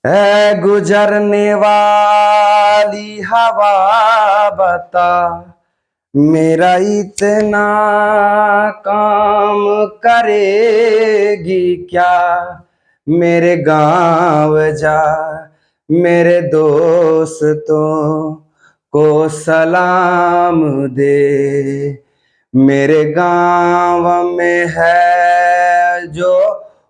है गुजरने वाली हवा, बता मेरा इतना काम करेगी क्या। मेरे गांव जा, मेरे दोस्तों को सलाम दे। मेरे गांव में है जो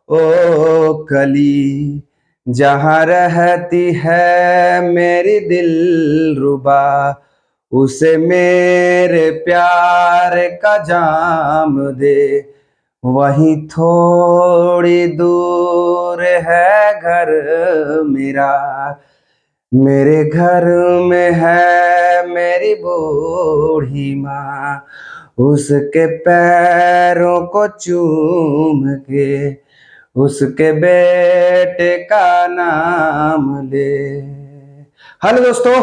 ओ कली, जहाँ रहती है मेरी दिलरुबा, उसे मेरे प्यार का जाम दे। वहीं थोड़ी दूर है घर मेरा, मेरे घर में है मेरी बूढ़ी माँ, उसके पैरों को चूम के उसके बेटे का नाम ले। हेलो दोस्तों,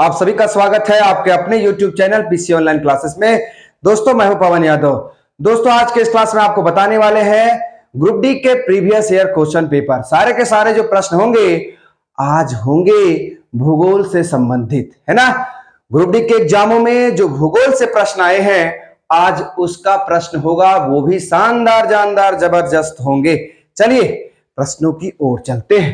आप सभी का स्वागत है आपके अपने YouTube channel PC online classes में। दोस्तों मैं हूं पवन यादव। दोस्तों आज के इस क्लास में आपको बताने वाले हैं ग्रुप डी के प्रीवियस ईयर क्वेश्चन पेपर। सारे के सारे जो प्रश्न होंगे आज होंगे भूगोल से संबंधित, है ना। ग्रुप डी के एग्जामों में जो भूगोल से प्रश्न आए हैं आज उसका प्रश्न होगा, वो भी शानदार जानदार जबरदस्त होंगे। चलिए प्रश्नों की ओर चलते हैं।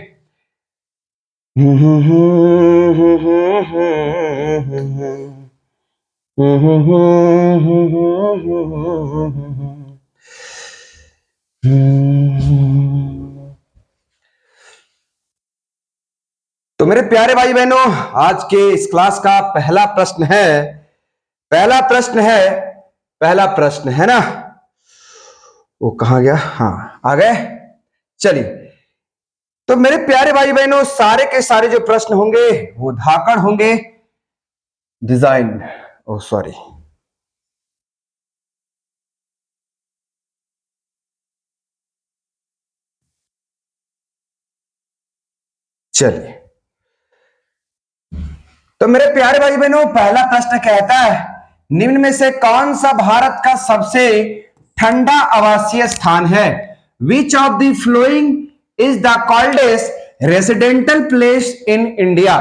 तो मेरे प्यारे भाई बहनों, आज के इस क्लास का पहला प्रश्न है ना। वो कहां गया? हाँ आ गए। चलिए तो मेरे प्यारे भाई बहनों, सारे के सारे जो प्रश्न होंगे वो धाकड़ होंगे। डिजाइन सॉरी, चलिए तो मेरे प्यारे भाई बहनों, पहला प्रश्न कहता है निम्न में से कौन सा भारत का सबसे ठंडा आवासीय स्थान है। विच of the following is the coldest residential place in India.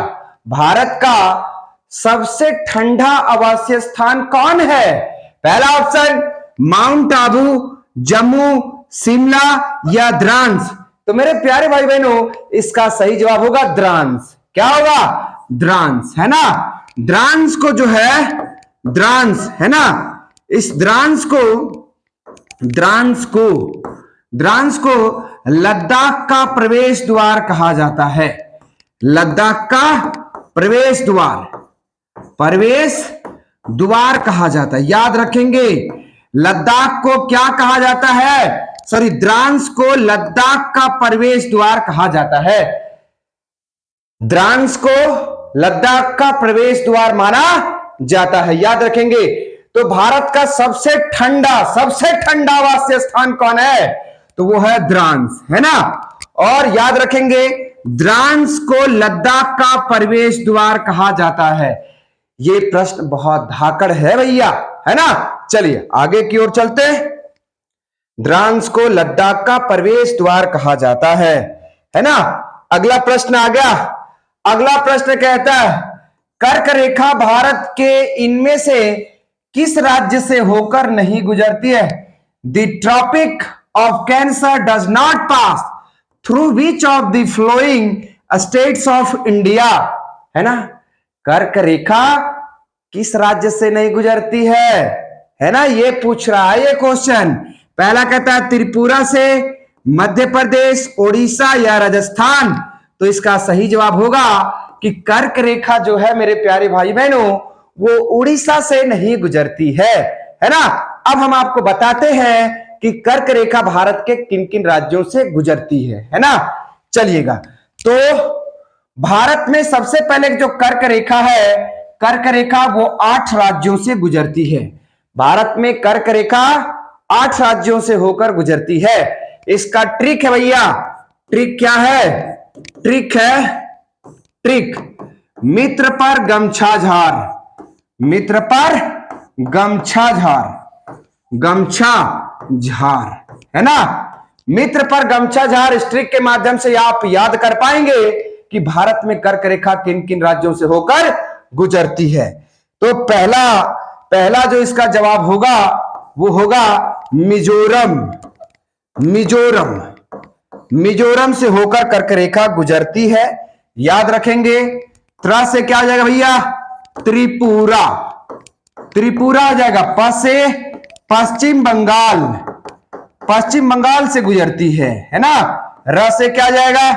Bharat का सबसे ठंडा आवासीय स्थान कौन है? पहला ऑप्शन माउंट आबू, जम्मू, शिमला या द्रांस। तो मेरे प्यारे भाई बहनों, इसका सही जवाब होगा द्रांस। क्या होगा? द्रांस, है ना। द्रांस को जो है, द्रांस है ना, इस द्रांस को लद्दाख का प्रवेश द्वार कहा जाता है। लद्दाख का प्रवेश द्वार कहा जाता है, याद रखेंगे। लद्दाख को क्या कहा जाता है? सॉरी, द्रांस को लद्दाख का प्रवेश द्वार कहा जाता है। द्रांस को लद्दाख का प्रवेश द्वार माना जाता है, याद रखेंगे। तो भारत का सबसे ठंडा आवासीय स्थान कौन है? तो वो है द्रांस, है ना। और याद रखेंगे द्रांस को लद्दाख का प्रवेश द्वार कहा जाता है। ये प्रश्न बहुत धाकड़ है भैया, है ना। चलिए आगे की ओर चलते हैं। द्रांस को लद्दाख का प्रवेश द्वार कहा जाता है ना। अगला प्रश्न आ गया। अगला प्रश्न कहता है कर्क रेखा भारत के इनमें से किस राज्य से होकर नहीं गुजरती है। The Tropic of Cancer does not pass through which of the flowing states of India, है ना। कर्क रेखा किस राज्य से नहीं गुजरती है ना, ये पूछ रहा है ये क्वेश्चन। पहला कहता है त्रिपुरा से, मध्य प्रदेश, उड़ीसा या राजस्थान। तो इसका सही जवाब होगा कि कर्क रेखा जो है मेरे प्यारे भाई बहनों, वो उड़ीसा से नहीं गुजरती है ना। अब हम आपको बताते हैं कि कर्क रेखा भारत के किन किन राज्यों से गुजरती है ना। चलिएगा, तो भारत में सबसे पहले जो कर्क रेखा है, कर्क रेखा वो 8 राज्यों से गुजरती है। भारत में कर्क रेखा 8 राज्यों से होकर गुजरती है। इसका ट्रिक है भैया, ट्रिक क्या है? ट्रिक मित्र पर गमछा झार, मित्र पर गमछा झार, है ना। मित्र पर गमछा झार, इस ट्रिक के माध्यम से आप याद कर पाएंगे कि भारत में कर्क रेखा किन किन राज्यों से होकर गुजरती है। तो पहला जो इसका जवाब होगा वो होगा मिजोरम। मिजोरम से होकर कर्क रेखा गुजरती है, याद रखेंगे। त्रा से क्या आ जाएगा भैया? त्रिपुरा। त्रिपुरा आ जाएगा। प से पश्चिम बंगाल से गुजरती है ना। र से क्या आ जाएगा?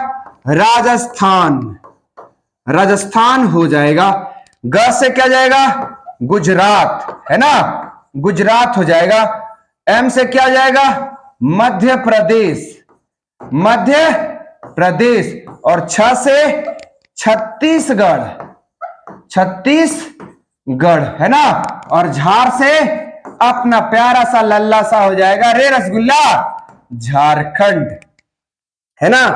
राजस्थान हो जाएगा। ग से क्या जाएगा? गुजरात, है ना, गुजरात हो जाएगा। एम से क्या जाएगा? मध्य प्रदेश। और छ से छत्तीसगढ़, है ना। और झार से अपना प्यारा सा लल्ला सा हो जाएगा रे रसगुल्ला, झारखंड, है ना।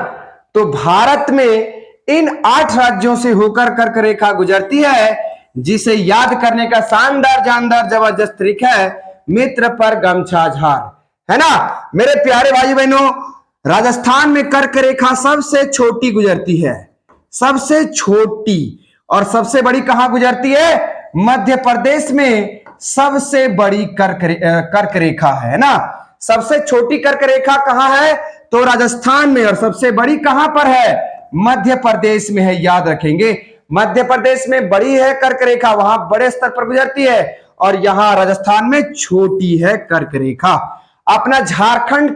तो भारत में इन 8 राज्यों से होकर कर्क रेखा गुजरती है, जिसे याद करने का शानदार जानदार जबरदस्त तरीका है मित्र पर गमछा झार, है ना। मेरे प्यारे भाई बहनों, राजस्थान में कर्क रेखा सबसे छोटी गुजरती है, सबसे छोटी। और सबसे बड़ी कहां गुजरती है? मध्य प्रदेश में सबसे बड़ी कर्क रेखा है ना। सबसे छोटी कर्क रेखा कहां है? तो राजस्थान में। और सबसे बड़ी कहां पर है? मध्य प्रदेश में है, याद रखेंगे। मध्य प्रदेश में बड़ी है कर्क रेखा, वहां बड़े स्तर पर गुजरती है, और यहां राजस्थान में छोटी है कर्क रेखा। अपना झारखंड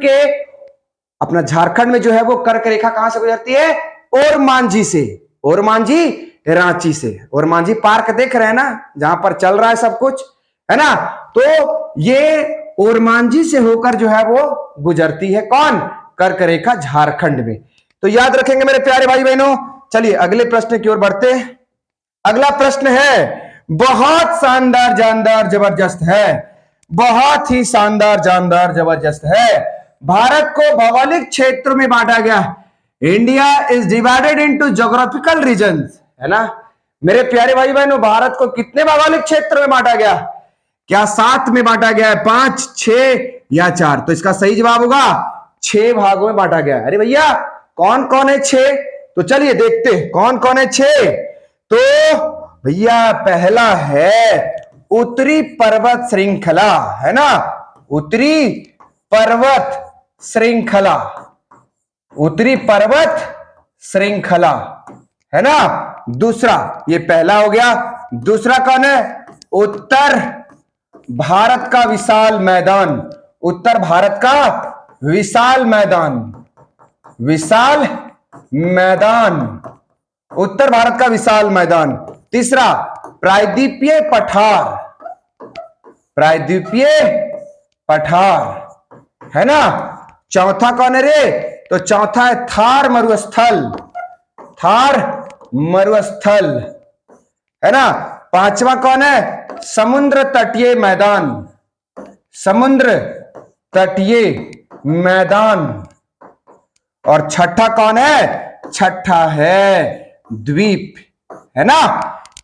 में जो है वो कर्क रेखा कहां से गुजरती है? ओरमांझी से, ओरमांझी रांची से। ओरमांझी पार्क देख रहे हैं ना, जहां पर चल रहा है सब कुछ, है ना। तो ये ओरमांझी से होकर जो है वो गुजरती है, कौन? कर्क रेखा झारखंड में। तो याद रखेंगे मेरे प्यारे भाई बहनों। चलिए अगले प्रश्न की ओर बढ़ते हैं। अगला प्रश्न है बहुत शानदार जानदार जबरदस्त है, बहुत ही शानदार जानदार जबरदस्त है। भारत को भौगोलिक क्षेत्र में बांटा गया। India is divided into geographical regions, है ना। मेरे प्यारे भाई बहनों, भारत को कितने भौगोलिक क्षेत्र में बांटा गया? क्या 7 में बांटा गया है, 5, 6 या 4? तो इसका सही जवाब होगा 6 भागों में बांटा गया है। अरे भैया कौन कौन है 6? तो चलिए देखते हैं कौन कौन है 6। तो भैया पहला है उत्तरी पर्वत श्रृंखला, है ना। उत्तरी पर्वत श्रृंखला, उत्तरी पर्वत श्रृंखला, है ना। दूसरा, ये पहला हो गया। दूसरा कौन है? उत्तर भारत का विशाल मैदान, उत्तर भारत का विशाल मैदान, विशाल मैदान, उत्तर भारत का विशाल मैदान। तीसरा प्रायद्वीपीय पठार, प्रायद्वीपीय पठार, है ना। चौथा कौन है रे? तो चौथा है थार मरुस्थल, थार मरुस्थल, है ना। पांचवा कौन है? समुद्र तटीय मैदान, समुद्र तटीय मैदान। और छठा कौन है? छठा है द्वीप, है ना।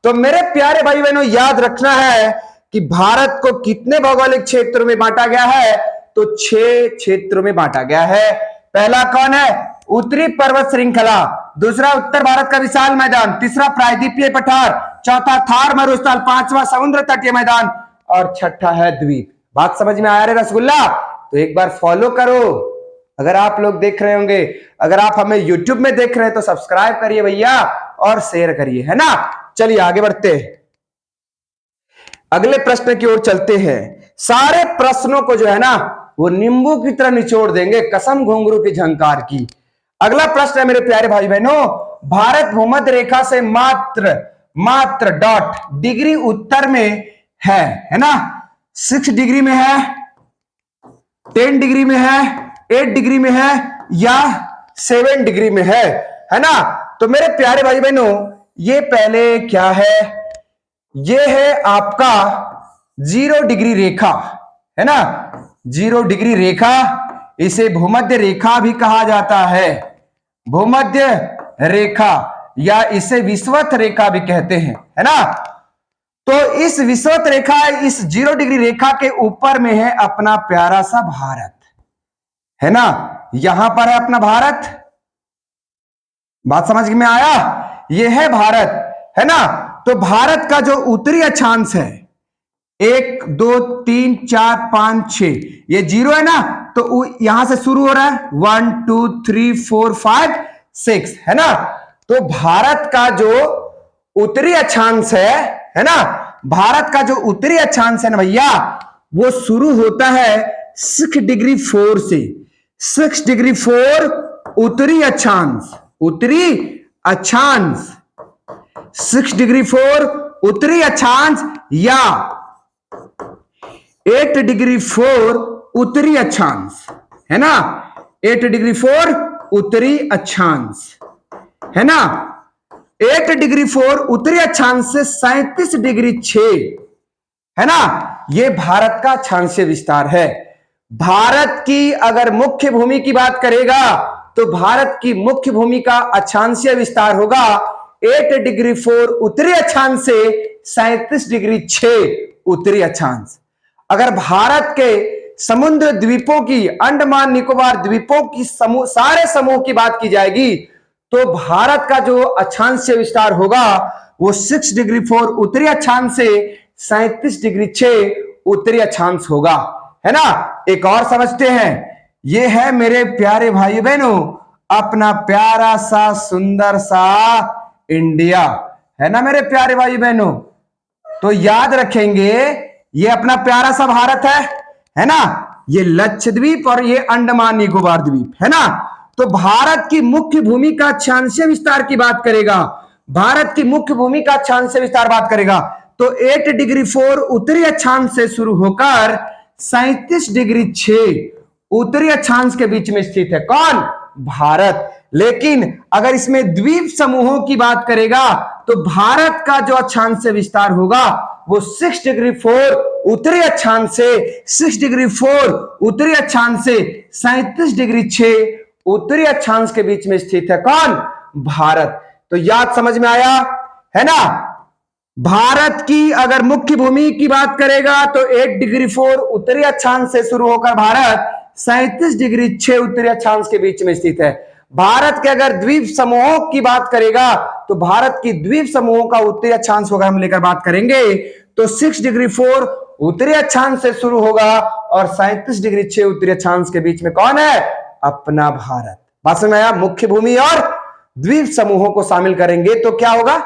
तो मेरे प्यारे भाई बहनों, याद रखना है कि भारत को कितने भौगोलिक क्षेत्रों में बांटा गया है? तो 6 क्षेत्रों में बांटा गया है। पहला कौन है? उत्तरी पर्वत श्रृंखला। दूसरा उत्तर भारत का विशाल मैदान। तीसरा प्रायद्वीपीय पठार। चौथा थार मरुस्थल। पांचवा समुद्र तटीय मैदान। और छठा है द्वीप। बात समझ में आया रे रसगुल्ला? तो एक बार फॉलो करो अगर आप लोग देख रहे होंगे। अगर आप हमें YouTube में देख रहे हैं तो सब्सक्राइब करिए भैया और शेयर करिए, है ना। चलिए आगे बढ़ते हैं, अगले प्रश्न की ओर चलते हैं। सारे प्रश्नों को जो है ना वो नींबू की तरह निचोड़ देंगे, कसम घुंघरू की झंकार की। अगला प्रश्न है मेरे प्यारे भाई बहनों, भारत भूमध्य रेखा से मात्र डॉट डिग्री उत्तर में है ना। 6 डिग्री में है, 10 डिग्री में है, 8 डिग्री में है, या 7 डिग्री में है ना। तो मेरे प्यारे भाई बहनों, ये पहले क्या है? ये है आपका 0 डिग्री रेखा, है ना। 0 डिग्री रेखा, इसे भूमध्य रेखा भी कहा जाता है, भूमध्य रेखा, या इसे विषुवत रेखा भी कहते हैं, है ना। तो इस विषुवत रेखा, इस 0 डिग्री रेखा के ऊपर में है अपना प्यारा सा भारत, है ना। यहां पर है अपना भारत, बात समझ में आया? ये है भारत, है ना। तो भारत का जो उत्तरी अक्षांश है 1 2 3 4 5 6, ये 0 है ना, तो यहां से शुरू हो रहा है 1 2 3 4 5 6, है ना। तो भारत का जो उत्तरी अक्षांश है ना, भारत का जो उत्तरी अक्षांश है ना भैया, वो शुरू होता है 6 डिग्री 4 से। 6 डिग्री 4 उत्तरी अक्षांश, उत्तरी अक्षांश 6 डिग्री 4 उत्तरी अक्षांश, या 8 डिग्री 4 उत्तरी अक्षांश, है ना। 8 डिग्री 4 उत्तरी अक्षांश, है ना। 8 डिग्री 4 उत्तरी अक्षांश से 37 डिग्री 6, है ना, ये भारत का अक्षांशीय विस्तार है। भारत की अगर मुख्य भूमि की बात करेगा तो भारत की मुख्य भूमि का अक्षांशीय विस्तार होगा 8 डिग्री 4 उत्तरी अक्षांश से 37 डिग्री 6 उत्तरी अक्षांश। अगर भारत के समुद्र द्वीपों की, अंडमान निकोबार द्वीपों की सारे समूह की बात की जाएगी तो भारत का जो अक्षांशीय विस्तार होगा वो 6 डिग्री 4 उत्तरी अक्षांश से 37 डिग्री 6 उत्तरी अक्षांश होगा, है ना। एक और समझते हैं, ये है मेरे प्यारे भाई बहनों अपना प्यारा सा सुंदर सा इंडिया, है ना मेरे प्यारे भाई बहनों। तो याद रखेंगे ये अपना प्यारा सा भारत है ना, ये लक्षद्वीप और ये अंडमान निकोबार द्वीप, है ना। तो भारत की मुख्य भूमि का अक्षांशीय विस्तार की बात करेगा, भारत की मुख्य भूमि का अक्षांशीय विस्तार बात करेगा तो 8 डिग्री 4 उत्तरी अक्षांश से शुरू होकर 37 डिग्री 6 उत्तरी अक्षांश के बीच में स्थित है। कौन? भारत। लेकिन अगर इसमें द्वीप समूहों की बात करेगा तो भारत का जो अक्षांशीय विस्तार होगा वो 6 डिग्री 4 उत्तरी अक्षांश से 6 डिग्री 4 उत्तरी अक्षांश से 37 डिग्री 6 उत्तरी अक्षांश के बीच में स्थित है। कौन? भारत। तो याद समझ में आया, है ना। भारत की अगर मुख्य भूमि की बात करेगा तो 8 डिग्री 4 उत्तरी अक्षांश से शुरू होकर भारत 37 डिग्री 6 उत्तरी अक्षांश के बीच में स्थित है। भारत के अगर द्वीप समूहों की बात करेगा तो भारत की द्वीप समूहों का उत्तरी अक्षांश होगा, हम लेकर बात करेंगे तो 6 डिग्री 4 उत्तरी अक्षांश से शुरू होगा और 37 डिग्री 6 उत्तरी अक्षांश के बीच में कौन है? अपना भारत। बात समझ में आया? मुख्य भूमि और द्वीप समूहों को शामिल करेंगे तो क्या होगा?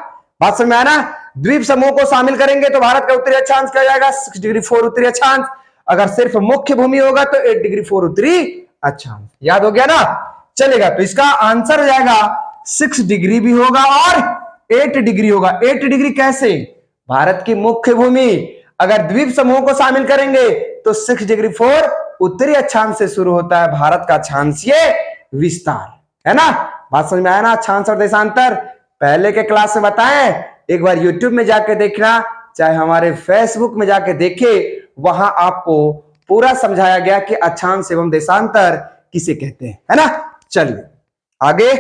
बात समझ में आया ना। द्वीप समूह को शामिल करेंगे तो भारत का उत्तरी अक्षांश क्या जाएगा? 6 डिग्री 4 उत्तरी अक्षांश। अगर सिर्फ मुख्य भूमि होगा तो 8 डिग्री 4 उत्तरी अक्षांश। याद हो गया ना? चलेगा। तो इसका आंसर हो जाएगा 6 डिग्री भी होगा और 8 डिग्री होगा। 8 डिग्री कैसे? भारत की मुख्य भूमि अगर द्वीप समूह को शामिल करेंगे तो 6 डिग्री 4 उत्तरी अक्षांश से शुरू होता है भारत का अक्षांशीय विस्तार, है ना। बात समझ में आया ना? अक्षांश और देशांतर पहले के क्लास में बताएं, एक बार YouTube में जाके देखना, चाहे हमारे Facebook में जाके देखे, वहां आपको पूरा समझाया गया कि अक्षांश एवं देशांतर किसे कहते हैं, है ना। चलिए आगे।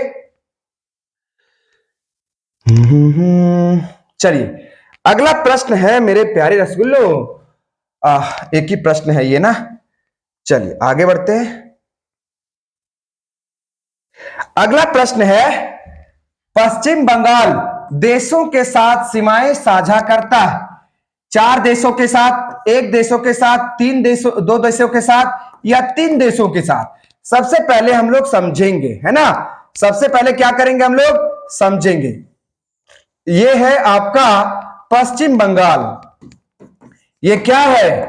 चलिए अगला प्रश्न है मेरे प्यारे रसगुल्लो, एक ही प्रश्न है ये ना। चलिए आगे बढ़ते हैं। अगला प्रश्न है, पश्चिम बंगाल देशों के साथ सीमाएं साझा करता है। 4 देशों के साथ, 1 देशों के साथ, 2 देशों के साथ या 3 देशों के साथ? सबसे पहले हम लोग समझेंगे, है ना। सबसे पहले क्या करेंगे? हम लोग समझेंगे। ये है आपका पश्चिम बंगाल। ये क्या है?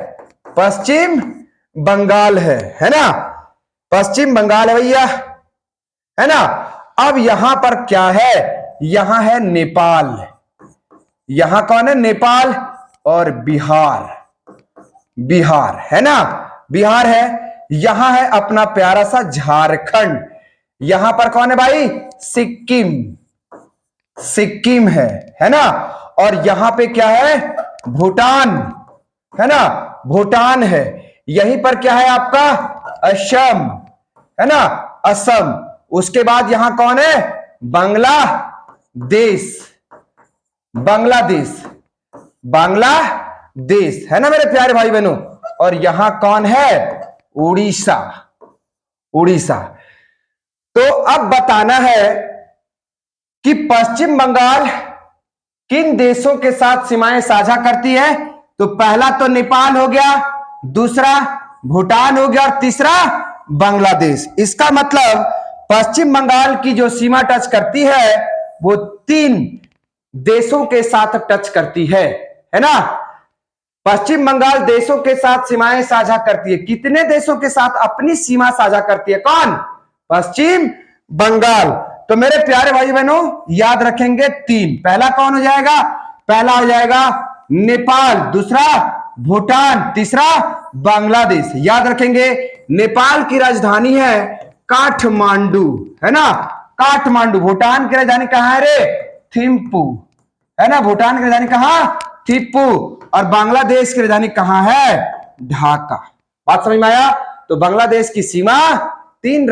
पश्चिम बंगाल है ना। पश्चिम बंगाल है भैया, है ना। अब यहां पर क्या है? यहां है नेपाल। यहां कौन है? नेपाल और बिहार। बिहार है ना, बिहार है। यहां है अपना प्यारा सा झारखंड। यहां पर कौन है भाई? सिक्किम। सिक्किम है ना। और यहां पे क्या है? भूटान, है ना। भूटान है। यहीं पर क्या है आपका? असम, है ना। असम। उसके बाद यहां कौन है? बांग्लादेश। बांग्लादेश, बांग्लादेश, है ना मेरे प्यारे भाई बहनों। और यहां कौन है? उड़ीसा। उड़ीसा। तो अब बताना है कि पश्चिम बंगाल किन देशों के साथ सीमाएं साझा करती है? तो पहला तो नेपाल हो गया, दूसरा भूटान हो गया और तीसरा बांग्लादेश। इसका मतलब पश्चिम बंगाल की जो सीमा टच करती है वो 3 देशों के साथ टच करती है ना। पश्चिम बंगाल देशों के साथ सीमाएं साझा करती है। कितने देशों के साथ अपनी सीमा साझा करती है? कौन? पश्चिम बंगाल। तो मेरे प्यारे भाई बहनों याद रखेंगे 3। पहला कौन हो जाएगा? पहला हो जाएगा नेपाल, दूसरा भूटान, तीसरा बांग्लादेश। याद रखेंगे नेपाल की राजधानी है काठमांडू, है ना, काठमांडू। भूटान की राजधानी कहां है रे? थिम्पू, है ना। भूटान की राजधानी कहां? थिम्पू। और बांग्लादेश की राजधानी कहां है? ढाका। बात समझ में आया? तो बांग्लादेश की सीमा 3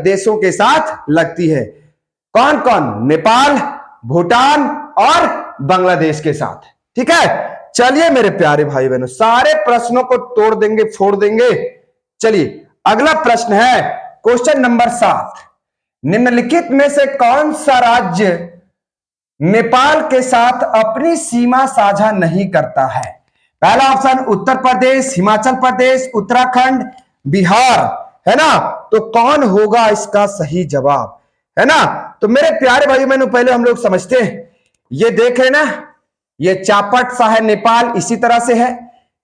देशों के साथ लगती है। कौन कौन? नेपाल, भूटान और बांग्लादेश के साथ। ठीक है, चलिए मेरे प्यारे भाई बहनों सारे प्रश्नों को तोड़ देंगे, फोड़ देंगे। चलिए अगला प्रश्न है क्वेश्चन नंबर 7। निम्नलिखित में से कौन सा राज्य नेपाल के साथ अपनी सीमा साझा नहीं करता है? पहला ऑप्शन उत्तर प्रदेश, हिमाचल प्रदेश, उत्तराखंड, बिहार, है ना। तो कौन होगा इसका सही जवाब? है ना। तो मेरे प्यारे भाई बहनों पहले हम लोग समझते हैं, ये देख रहे ना, ये चापट सा है नेपाल, इसी तरह से है।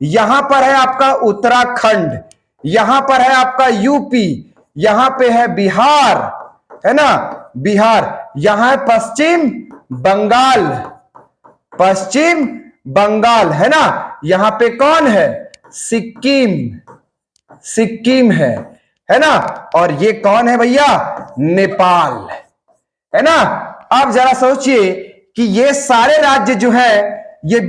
यहां पर है आपका उत्तराखंड, यहां पर है आपका यूपी, यहां पे है बिहार, है ना, बिहार। यहां है पश्चिम बंगाल, पश्चिम बंगाल, है ना। यहां पे कौन है? सिक्किम, सिक्किम है ना। और ये कौन है भैया? नेपाल, है ना। अब जरा सोचिए कि ये सारे राज्य जो है ये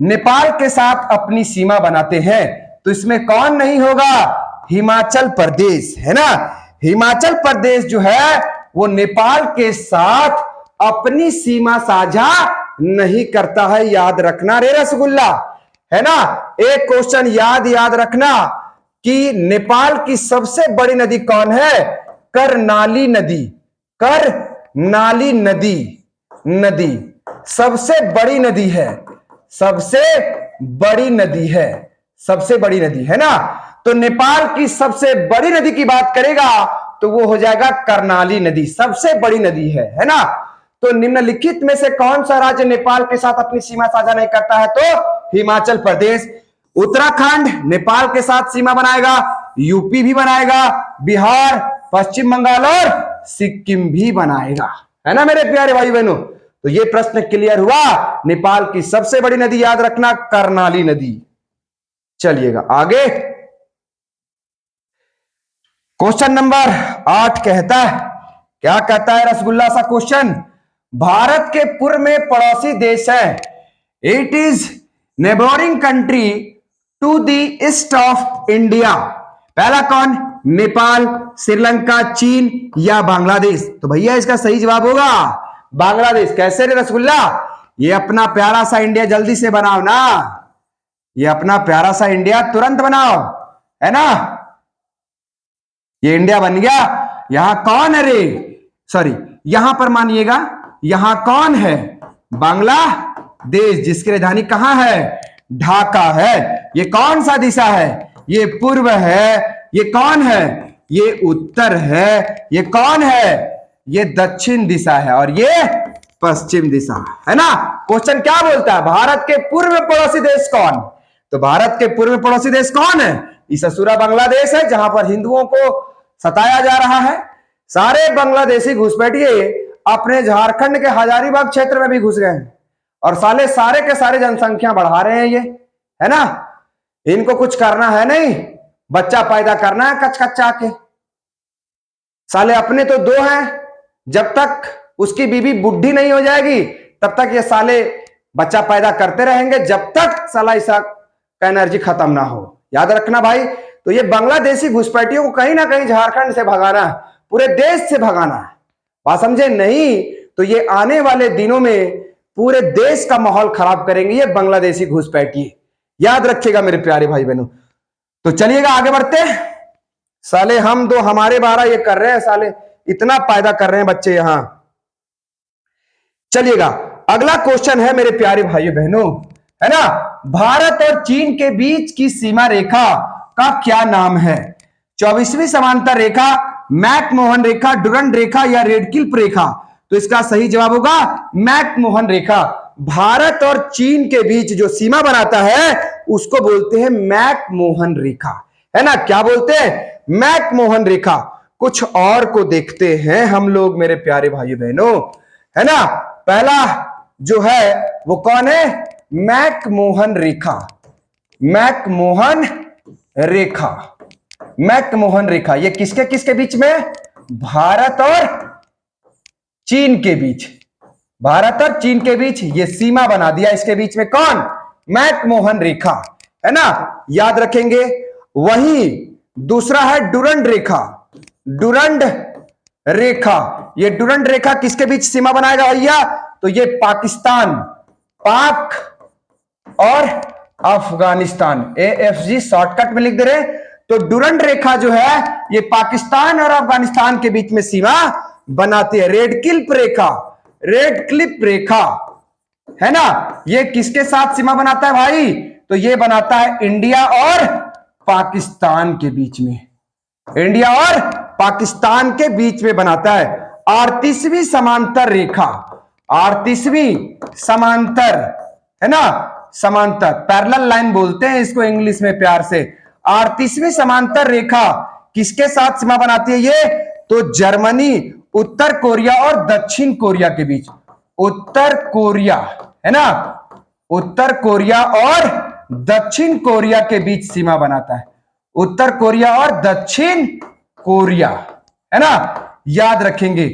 नेपाल के साथ अपनी सीमा बनाते हैं, तो इसमें कौन नहीं होगा? हिमाचल प्रदेश, है ना। हिमाचल प्रदेश जो है वो नेपाल के साथ अपनी सीमा साझा नहीं करता है। याद रखना रे रसगुल्ला, है ना। एक क्वेश्चन याद रखना कि नेपाल की सबसे बड़ी नदी कौन है? करनाली नदी, करनाली नदी, नदी सबसे बड़ी नदी है, सबसे बड़ी नदी है, सबसे बड़ी नदी, है ना। तो नेपाल की सबसे बड़ी नदी की बात करेगा तो वो हो जाएगा करनाली नदी, सबसे बड़ी नदी है ना। तो निम्नलिखित में से कौन सा राज्य नेपाल के साथ अपनी सीमा साझा नहीं करता है? तो हिमाचल प्रदेश। उत्तराखंड नेपाल के साथ सीमा बनाएगा, यूपी भी बनाएगा, बिहार, पश्चिम बंगाल और सिक्किम भी बनाएगा, है ना मेरे प्यारे भाई बहनों। तो ये प्रश्न क्लियर हुआ। नेपाल की सबसे बड़ी नदी याद रखना करनाली नदी। चलिएगा आगे, क्वेश्चन नंबर 8 कहता है, क्या कहता है रसगुल्ला सा क्वेश्चन? भारत के पूर्व में पड़ोसी देश है, it is neighbouring country to the east of India. पहला कौन? नेपाल, श्रीलंका, चीन या बांग्लादेश? तो भैया इसका सही जवाब होगा बांग्लादेश। कैसे रे रसगुल्ला? ये अपना प्यारा सा इंडिया जल्दी से बनाओ ना, ये अपना प्यारा सा इंडिया तुरंत बनाओ, है ना। ये इंडिया बन गया। यहां कौन है रे? सॉरी, यहां पर मानिएगा, यहां कौन है? बांग्लादेश, जिसकी राजधानी कहां है? ढाका है। ये कौन सा दिशा है? ये पूर्व है। ये कौन है? ये उत्तर है। ये कौन है? ये दक्षिण दिशा है और ये पश्चिम दिशा, है ना। क्वेश्चन क्या बोलता है? भारत के पूर्व पड़ोसी देश कौन? तो भारत के पूर्व पड़ोसी देश कौन है? ये ससुरा बांग्लादेश है, जहां पर हिंदुओं को सताया जा रहा है। सारे बांग्लादेशी घुसपैठिए अपने झारखंड के हजारीबाग क्षेत्र में भी घुस गए हैं और सारे के सारे जनसंख्या बढ़ा रहे हैं ये, है ना। इनको कुछ करना है नहीं, बच्चा पैदा करना है कच कच्चा के। साले अपने तो 2 हैं, जब तक उसकी बीबी बुढ़ी नहीं हो जाएगी तब तक ये साले बच्चा पैदा करते रहेंगे, जब तक साला इसका एनर्जी खत्म ना हो। याद रखना भाई। तो ये बांग्लादेशी घुसपैठियों को कहीं ना कहीं झारखंड से भगाना है, पूरे देश से भगाना है। बात समझे? नहीं तो ये आने वाले दिनों में पूरे देश का माहौल खराब करेंगे ये बांग्लादेशी घुसपैठिए। याद रखिएगा मेरे प्यारे भाई बहनों। तो चलिएगा आगे बढ़ते। साले हम 2 हमारे 12 ये कर रहे हैं, साले इतना पैदा कर रहे हैं बच्चे यहां। चलिएगा, अगला क्वेश्चन है मेरे प्यारे भाइयों बहनों, है ना, भारत और चीन के बीच की सीमा रेखा का क्या नाम है? 24वीं समांतर रेखा, मैकमोहन रेखा, डुरंड रेखा या रेडक्लिफ रेखा? तो इसका सही जवाब होगा मैकमोहन रेखा। भारत और चीन के बीच जो सीमा बनाता है उसको बोलते हैं मैकमोहन रेखा, है ना। क्या बोलते हैं? मैकमोहन रेखा। कुछ और को देखते हैं हम लोग मेरे प्यारे भाई बहनों, है ना। पहला जो है वो कौन है? मैकमोहन रेखा। मैकमोहन रेखा, मैकमोहन रेखा, ये किसके किसके बीच में? भारत और चीन के बीच। भारत और चीन के बीच ये सीमा बना दिया, इसके बीच में कौन? मैकमोहन रेखा, है ना, याद रखेंगे। वही दूसरा है डुरंड रेखा। डुरंड रेखा, ये डुरंड रेखा किसके बीच सीमा बनाएगा भैया? तो ये पाकिस्तान, पाक और अफगानिस्तान, AFG शॉर्टकट में लिख दे रहे। तो डुरंड रेखा जो है ये पाकिस्तान और अफगानिस्तान के बीच में सीमा बनाती है। रेडक्लिफ रेखा, रेडक्लिफ रेखा, है ना, ये किसके साथ सीमा बनाता है भाई? तो ये बनाता है इंडिया और पाकिस्तान के बीच में। इंडिया और पाकिस्तान के बीच में बनाता है। 38वीं समांतर रेखा, 38वीं समांतर, है ना, समांतर, पैरेलल लाइन बोलते हैं इसको इंग्लिश में प्यार से। 38वीं समांतर रेखा किसके साथ सीमा बनाती है ये? तो जर्मनी, उत्तर कोरिया और दक्षिण कोरिया के बीच। उत्तर कोरिया, है ना, उत्तर कोरिया और दक्षिण कोरिया के बीच सीमा बनाता है। उत्तर कोरिया और दक्षिण कोरिया, है ना, याद रखेंगे।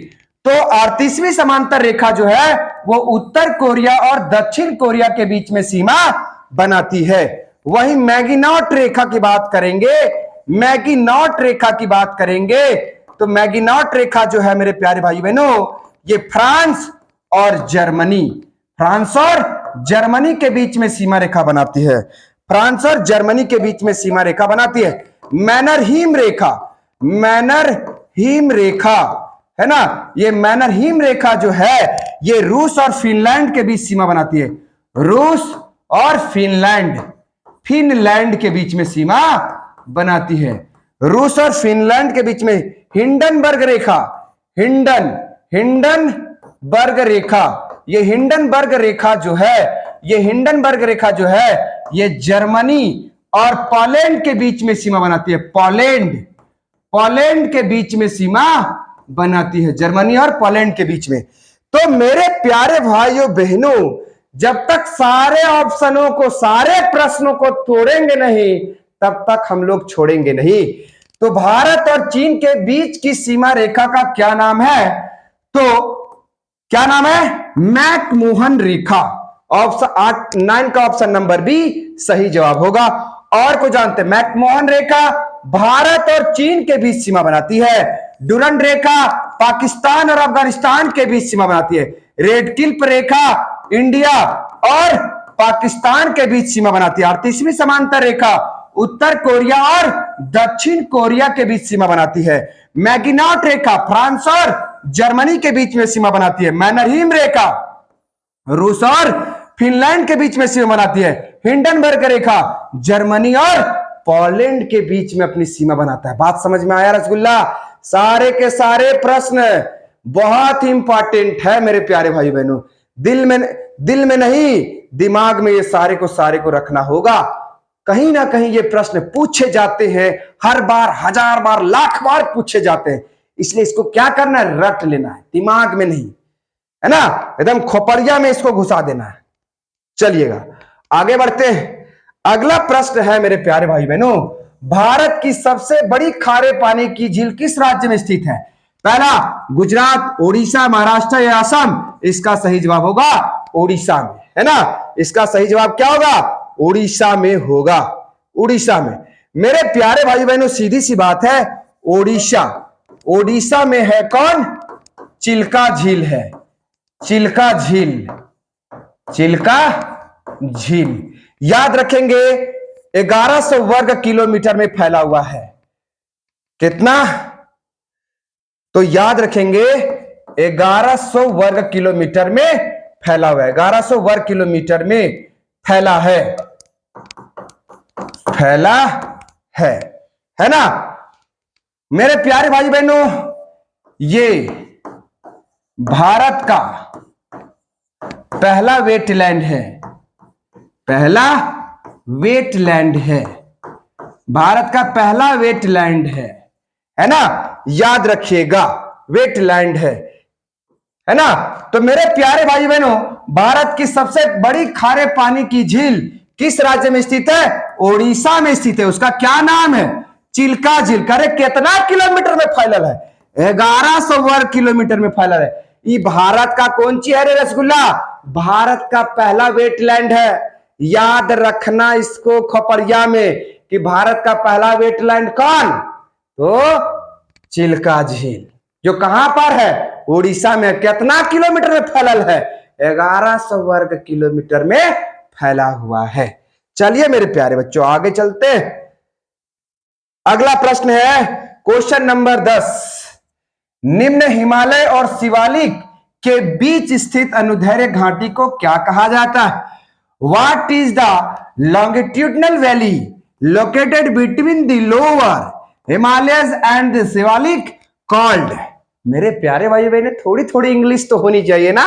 तो 38वीं समांतर रेखा जो है वो उत्तर कोरिया और दक्षिण कोरिया के बीच में सीमा बनाती है। वही मैगिनॉट रेखा की बात करेंगे, मैगिनॉट रेखा की बात करेंगे तो मैगिनॉट रेखा जो है मेरे प्यारे भाई बहनों ये फ्रांस और जर्मनी, फ्रांस और जर्मनी के बीच में सीमा रेखा बनाती है। फ्रांस और जर्मनी के बीच में सीमा रेखा बनाती है। मैनरहीम रेखा, मैनरहीम रेखा, है ना, ये मैनरहीम रेखा जो है ये रूस और फिनलैंड के बीच सीमा बनाती है। रूस और फिनलैंड, फिनलैंड के बीच में सीमा बनाती है। रूस और फिनलैंड के बीच में हिंडनबर्ग रेखा, हिंडनबर्ग रेखा, ये हिंडनबर्ग रेखा जो है, ये हिंडनबर्ग रेखा जो है ये जर्मनी और पोलैंड के बीच में सीमा बनाती है। पोलैंड, पोलैंड के बीच में सीमा बनाती है, जर्मनी और पोलैंड के बीच में। तो मेरे प्यारे भाइयों बहनों, जब तक सारे ऑप्शनों को, सारे प्रश्नों को तोड़ेंगे नहीं तब तक हम लोग छोड़ेंगे नहीं। तो भारत और चीन के बीच की सीमा रेखा का क्या नाम है? तो क्या नाम है? मैकमोहन रेखा। ऑप्शन 8, 9 का ऑप्शन नंबर बी सही जवाब होगा। और को जानते हैं, मैकमोहन रेखा भारत और चीन के बीच सीमा बनाती है। डुरंड रेखा पाकिस्तान और अफगानिस्तान के बीच सीमा बनाती है। रेडक्लिफ रेखा इंडिया और पाकिस्तान के बीच सीमा बनाती है। 38वीं समांतर रेखा उत्तर कोरिया और दक्षिण कोरिया के बीच सीमा बनाती है। मैगिनॉट रेखा फ्रांस और जर्मनी के बीच में सीमा बनाती है। मैनरहीम रेखा रूस और फिनलैंड के बीच में सीमा बनाती है। हिंडनबर्ग रेखा जर्मनी और पोलैंड के बीच में अपनी सीमा बनाता है। बात समझ में आया रसगुल्ला? सारे के सारे प्रश्न बहुत ही इंपॉर्टेंट है मेरे प्यारे भाई बहनों। दिल में नहीं, दिमाग में ये सारे को रखना होगा। कहीं ना कहीं ये प्रश्न पूछे जाते हैं, हर बार, हजार बार, लाख बार पूछे जाते हैं। इसलिए इसको क्या करना है? रट लेना है, दिमाग में नहीं, है ना, एकदम खोपड़िया में इसको घुसा देना है। चलिएगा आगे बढ़ते हैं। अगला प्रश्न है मेरे प्यारे भाई बहनों, भारत की सबसे बड़ी खारे पानी की झील किस राज्य में स्थित है? पहला गुजरात, उड़ीसा, महाराष्ट्र या असम? इसका सही जवाब होगा उड़ीसा में, है ना। इसका सही जवाब क्या होगा? उड़ीसा में होगा, उड़ीसा में। मेरे प्यारे भाई बहनों सीधी सी बात है, ओडिशा, ओडिशा में है कौन? चिल्का झील है, चिल्का झील, चिल्का झील। याद रखेंगे 1100 वर्ग किलोमीटर में फैला हुआ है। कितना? तो याद रखेंगे 1100 वर्ग किलोमीटर में फैला हुआ है, 1100 वर्ग किलोमीटर में फैला है ना। मेरे प्यारे भाई बहनों, ये भारत का पहला वेटलैंड है, भारत का पहला वेटलैंड है ना, याद रखिएगा, वेटलैंड है ना। तो मेरे प्यारे भाई बहनों, भारत की सबसे बड़ी खारे पानी की झील किस राज्य में स्थित है? ओडिशा में स्थित है। उसका क्या नाम है? चिल्का झील। करे कितना किलोमीटर में फैलल है? 1100 वर्ग किलोमीटर में फैलल है। ये भारत का कौन सी है रे रसगुल्ला? भारत का पहला वेटलैंड है। याद रखना इसको खोपड़िया में कि भारत का पहला वेटलैंड कौन? तो चिल्का झील, जो कहां पर है? उड़ीसा में। कितना किलोमीटर में फैलल है? 1100 वर्ग किलोमीटर में फैला हुआ है। चलिए मेरे प्यारे बच्चों, आगे चलते हैं। अगला प्रश्न है क्वेश्चन नंबर 10। निम्न हिमालय और शिवालिक के बीच स्थित अनुदैर्ध्य घाटी को क्या कहा जाता है? What is the longitudinal valley located between the lower Himalayas and the Shivalik called? मेरे प्यारे भाई बहन, थोड़ी थोड़ी इंग्लिश तो होनी चाहिए ना।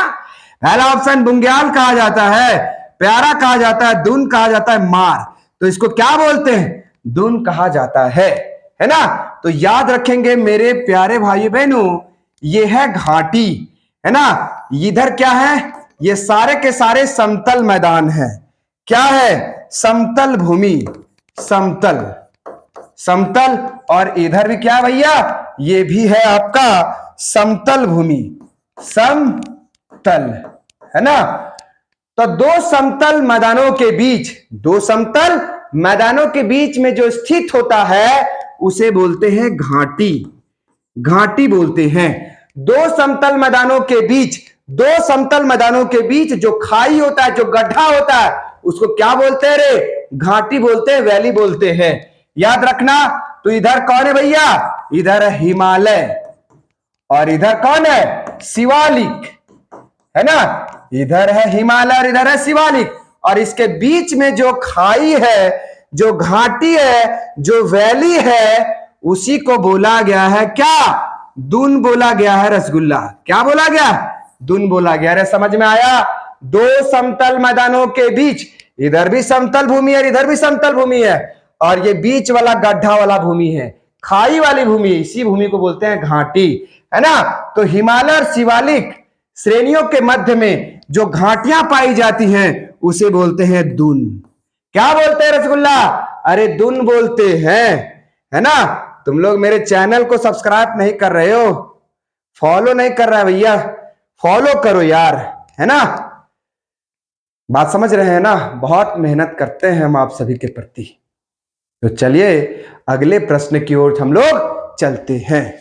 पहला ऑप्शन बुंग्याल कहा जाता है, प्यारा कहा जाता है, दून कहा जाता है, मार। तो इसको क्या बोलते हैं? दून कहा जाता है ना। तो याद रखेंगे मेरे प्यारे भाई बहनों, ये है घाटी, है ना। इधर क्या है? ये सारे के सारे समतल मैदान है। क्या है? समतल भूमि, समतल। और इधर भी क्या है भैया? ये भी है आपका समतल भूमि, समतल, है ना। तो दो समतल मैदानों के बीच में जो स्थित होता है उसे बोलते हैं घाटी बोलते हैं। दो समतल मैदानों के बीच जो खाई होता है, जो गड्ढा होता है, उसको क्या बोलते हैं रे? घाटी बोलते हैं, वैली बोलते हैं। याद रखना। तो इधर कौन है भैया? इधर है हिमालय, और इधर कौन है? शिवालिक, है ना। इधर है हिमालय और इधर है शिवालिक, और इसके बीच में जो खाई है, जो घाटी है, जो वैली है, उसी को बोला गया है क्या? दून बोला गया है रसगुल्ला। क्या बोला गया? दून बोला गया। अरे समझ में आया? दो समतल मैदानों के बीच, इधर भी समतल भूमि है, इधर भी समतल भूमि है, और ये बीच वाला गड्ढा वाला भूमि है, खाई वाली भूमि। इसी भूमि को बोलते हैं घाटी, है ना। तो हिमालय और शिवालिक श्रेणियों के मध्य में जो घाटियां पाई जाती हैं उसे बोलते हैं दून। क्या बोलते हैं रसगुल्ला? अरे दून बोलते हैं, है ना। तुम लोग मेरे चैनल को सब्सक्राइब नहीं कर रहे हो, फॉलो नहीं कर रहा है भैया, फॉलो करो यार, है ना। बात समझ रहे हैं ना? बहुत मेहनत करते हैं हम आप सभी के प्रति। तो चलिए अगले प्रश्न की ओर हम लोग चलते हैं।